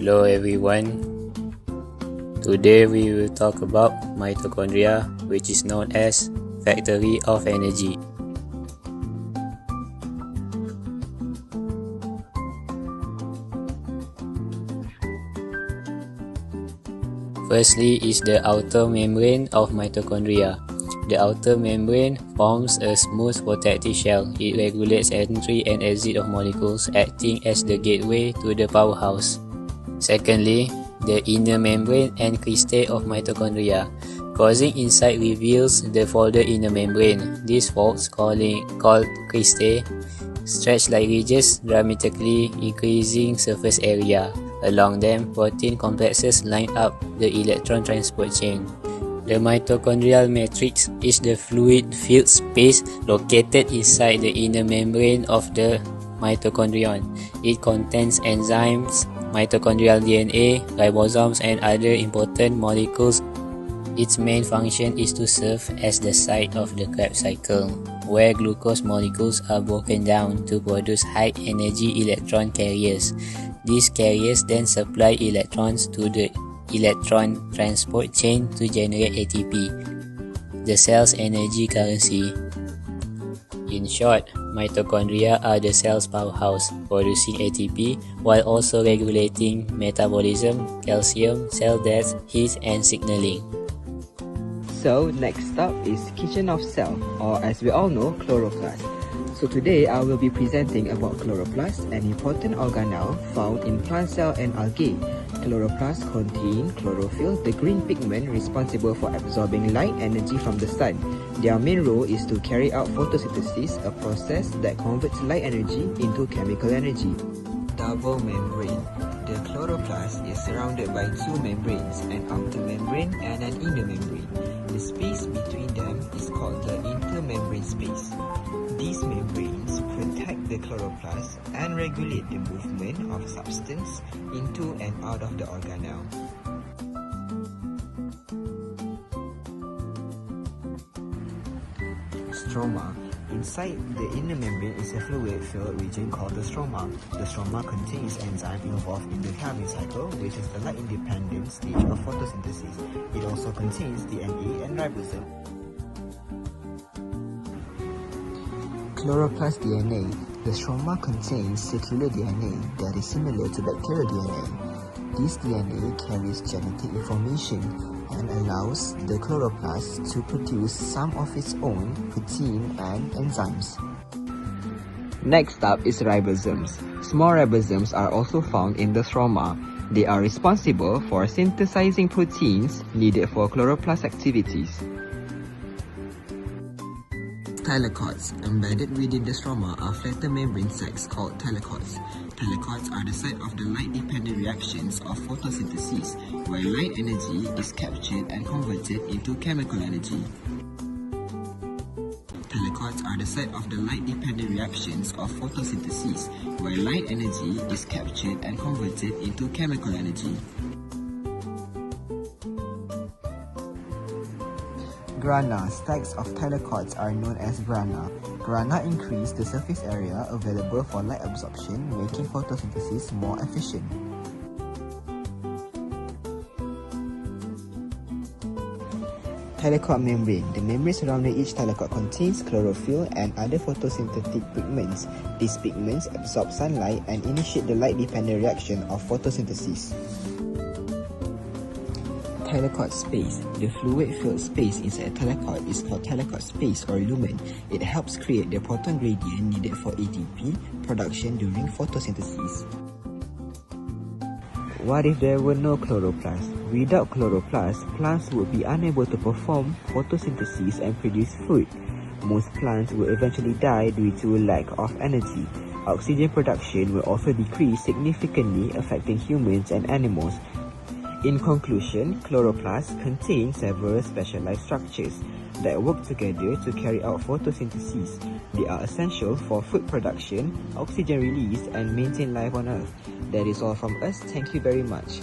Hello everyone. Today we will talk about mitochondria, which is known as factory of energy. Firstly is the outer membrane of mitochondria. The outer membrane forms a smooth protective shell. It regulates entry and exit of molecules, acting as the gateway to the powerhouse. Secondly, the inner membrane and cristae of mitochondria. Crossing inside reveals the folded inner membrane. These folds, called cristae, stretch like ridges, dramatically increasing surface area. Along them, protein complexes line up the electron transport chain. The mitochondrial matrix is the fluid-filled space located inside the inner membrane of the mitochondrion. It contains enzymes, mitochondrial DNA, ribosomes, and other important molecules. Its main function is to serve as the site of the Krebs cycle, where glucose molecules are broken down to produce high-energy electron carriers. These carriers then supply electrons to the electron transport chain to generate ATP, the cell's energy currency. In short, mitochondria are the cell's powerhouse, producing ATP while also regulating metabolism, calcium, cell death, heat, and signaling. So next up is kitchen of cell, or as we all know, chloroplast. So today I will be presenting about chloroplast, an important organelle found in plant cell and algae. Chloroplasts contain chlorophyll, the green pigment responsible for absorbing light energy from the sun. Their main role is to carry out photosynthesis, a process that converts light energy into chemical energy. Double membrane. The chloroplast is surrounded by two membranes, an outer membrane and an inner membrane. The space between them is called the intermembrane space. These membranes protect the chloroplast and regulate the movement of substance into and out of the organelle. Stroma. Inside the inner membrane is a fluid-filled region called the stroma. The stroma contains enzymes involved in the Calvin cycle, which is the light-independent stage of photosynthesis. It also contains DNA and ribosome. Chloroplast DNA. The stroma contains circular DNA that is similar to bacterial DNA. This DNA carries genetic information and allows the chloroplast to produce some of its own protein and enzymes. Next up is ribosomes. Small ribosomes are also found in the stroma. They are responsible for synthesizing proteins needed for chloroplast activities. Thylakoids. Embedded within the stroma are flatter membrane sacs called thylakoids. Thylakoids are the site of the light-dependent reactions of photosynthesis, where light energy is captured and converted into chemical energy. Thylakoids are the site of the light-dependent reactions of photosynthesis, where light energy is captured and converted into chemical energy. Grana. Stacks of thylakoids are known as grana. Grana increase the surface area available for light absorption, making photosynthesis more efficient. Thylakoid membrane. The membrane surrounding each thylakoid contains chlorophyll and other photosynthetic pigments. These pigments absorb sunlight and initiate the light-dependent reaction of photosynthesis. Thylakoid space. The fluid-filled space inside a thylakoid is called thylakoid space or lumen. It helps create the proton gradient needed for ATP production during photosynthesis. What if there were no chloroplast? Without chloroplast, plants would be unable to perform photosynthesis and produce food. Most plants will eventually die due to lack of energy. Oxygen production will also decrease significantly, affecting humans and animals. In conclusion, chloroplasts contain several specialized structures that work together to carry out photosynthesis. They are essential for food production, oxygen release, and maintain life on Earth. That is all from us. Thank you very much.